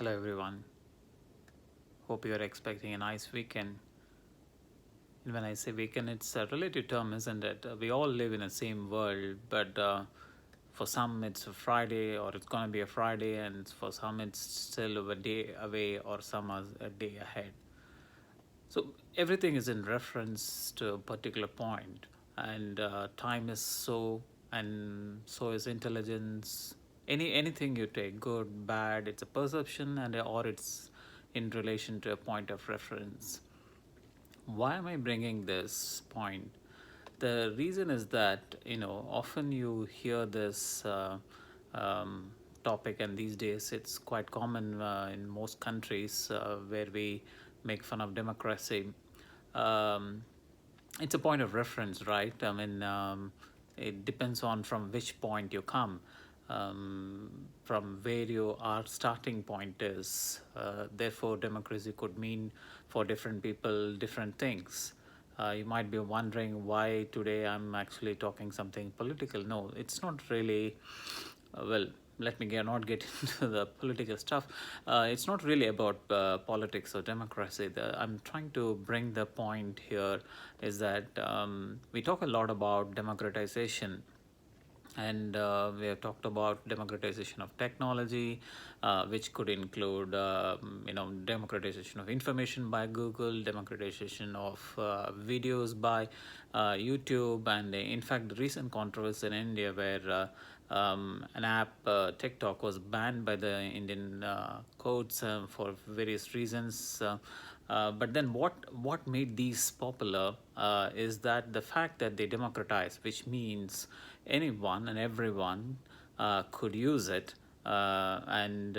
Hello everyone. Hope you are expecting a nice weekend. And when I say weekend, it's a relative term, isn't it? We all live in the same world, but for some it's a Friday or it's gonna be a Friday, and for some it's still a day away or some are a day ahead. So everything is in reference to a particular point, and time is so, and so is intelligence. Anything you take, good, bad, it's a perception, and or it's in relation to a point of reference. Why am I bringing this point? The reason is that often you hear this um, topic, and these days it's quite common in most countries where we make fun of democracy. um, it's a point of reference, right? I mean, it depends on from which point you come, from where your starting point is. Therefore, democracy could mean for different people different things. You might be wondering why today I'm actually talking something political. No, it's not really. Well, let me not get into the political stuff. It's not really about politics or democracy. I'm trying to bring the point here is that we talk a lot about democratization, and we have talked about democratization of technology, which could include democratization of information by Google, democratization of videos by YouTube, and in fact the recent controversy in India where an app, TikTok, was banned by the Indian courts for various reasons. But then what made these popular is that the fact that they democratize, which means anyone and everyone could use it, and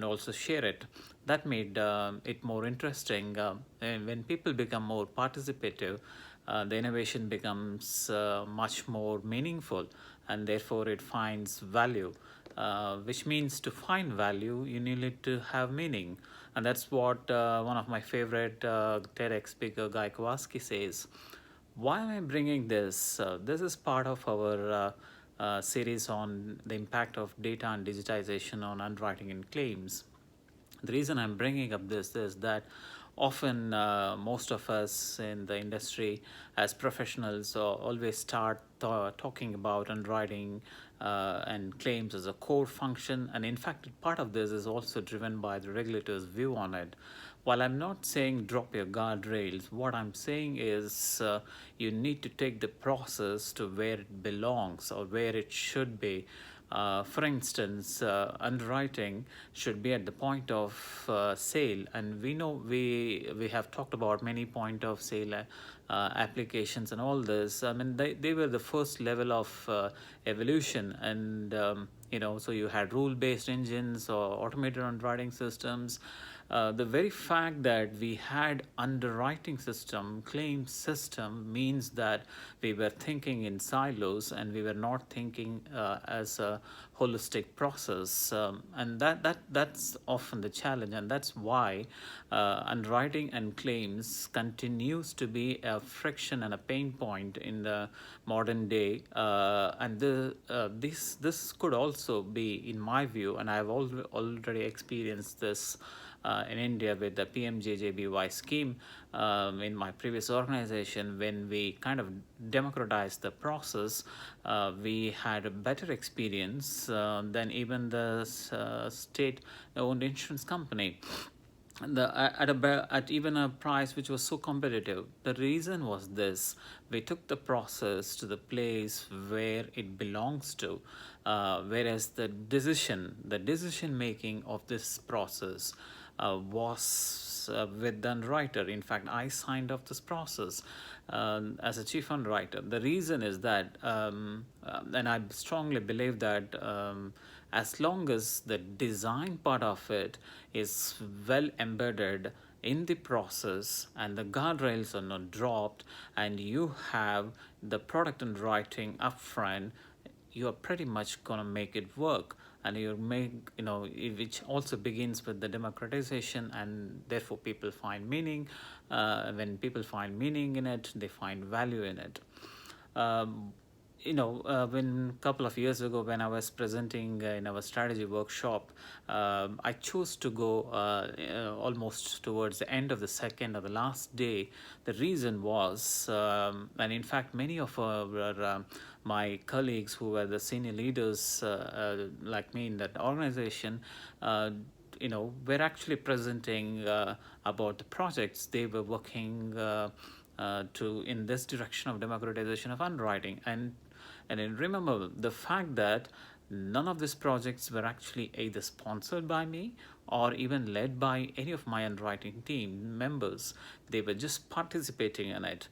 also share it. That made it more interesting. And when people become more participative, the innovation becomes much more meaningful, and therefore it finds value. Which means to find value, you need to have meaning, and that's what one of my favorite TEDx speaker, Guy Kowalski, says. Why am I bringing this? This is part of our series on the impact of data and digitization on underwriting and claims. The reason I'm bringing up this is that often most of us in the industry as professionals always start talking about underwriting and claims as a core function, and in fact part of this is also driven by the regulator's view on it. While I'm not saying drop your guardrails, what I'm saying is you need to take the process to where it belongs or where it should be. For instance, underwriting should be at the point of sale, and we know we have talked about many point of sale applications and all this. I mean, they were the first level of evolution, and so you had rule-based engines or automated underwriting systems. The very fact that we had underwriting system, claim system, means that we were thinking in silos and we were not thinking as a holistic process, and that's often the challenge, and that's why underwriting and claims continues to be a friction and a pain point in the modern day. And this could also be, in my view, and I've already experienced this in India with the PMJJBY scheme in my previous organization. When we kind of democratized the process, we had a better experience than even the state-owned insurance company, at even a price which was so competitive. The reason was this: we took the process to the place where it belongs to, whereas the decision making of this process was with the underwriter. In fact, I signed off this process as a chief underwriter. The reason is that, and I strongly believe that as long as the design part of it is well embedded in the process and the guardrails are not dropped, and you have the product underwriting upfront, you're pretty much gonna make it work. And you make, which also begins with the democratization, and therefore people find meaning. When people find meaning in it, they find value in it. when a couple of years ago when I was presenting in our strategy workshop, I chose to go almost towards the end of the second or the last day. The reason was, and in fact, many of my colleagues who were the senior leaders like me in that organization, were actually presenting about the projects they were working to in this direction of democratization of underwriting. And then remember the fact that none of these projects were actually either sponsored by me or even led by any of my underwriting team members. They were just participating in it.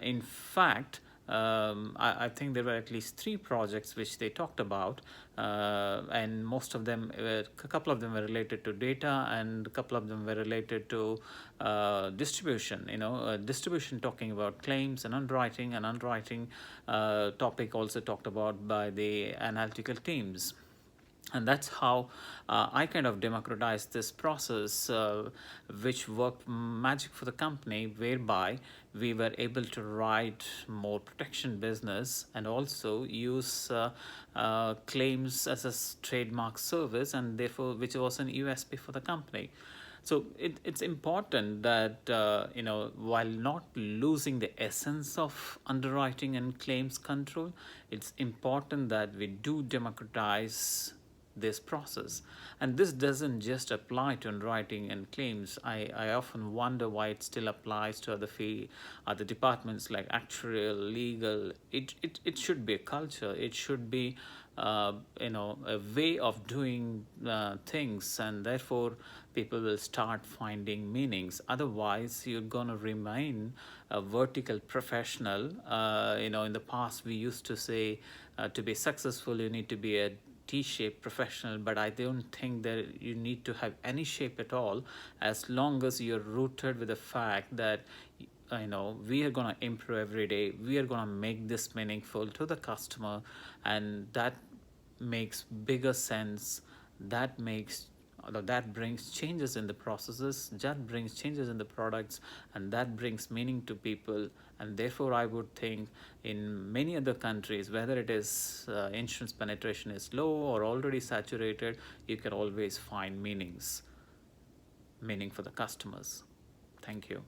In fact, I think there were at least three projects which they talked about, and most of them, a couple of them were related to data, and a couple of them were related to distribution. Distribution talking about claims and underwriting topic also talked about by the analytical teams. And that's how I kind of democratized this process, which worked magic for the company, whereby we were able to write more protection business and also use claims as a trademark service, and therefore which was an USP for the company. So it's important that while not losing the essence of underwriting and claims control, it's important that we do democratize this process. And this doesn't just apply to underwriting and claims. I often wonder why it still applies to other departments like actuarial, legal. It should be a culture. It should be a way of doing things, and therefore people will start finding meanings. Otherwise, you're going to remain a vertical professional. In the past we used to say to be successful you need to be a T-shaped professional, but I don't think that you need to have any shape at all, as long as you're rooted with the fact that we are going to improve every day. We are going to make this meaningful to the customer, and that makes bigger sense. That brings changes in the processes, that brings changes in the products, and that brings meaning to people. And therefore I would think in many other countries, whether it is insurance penetration is low or already saturated, you can always find meaning for the customers. Thank you.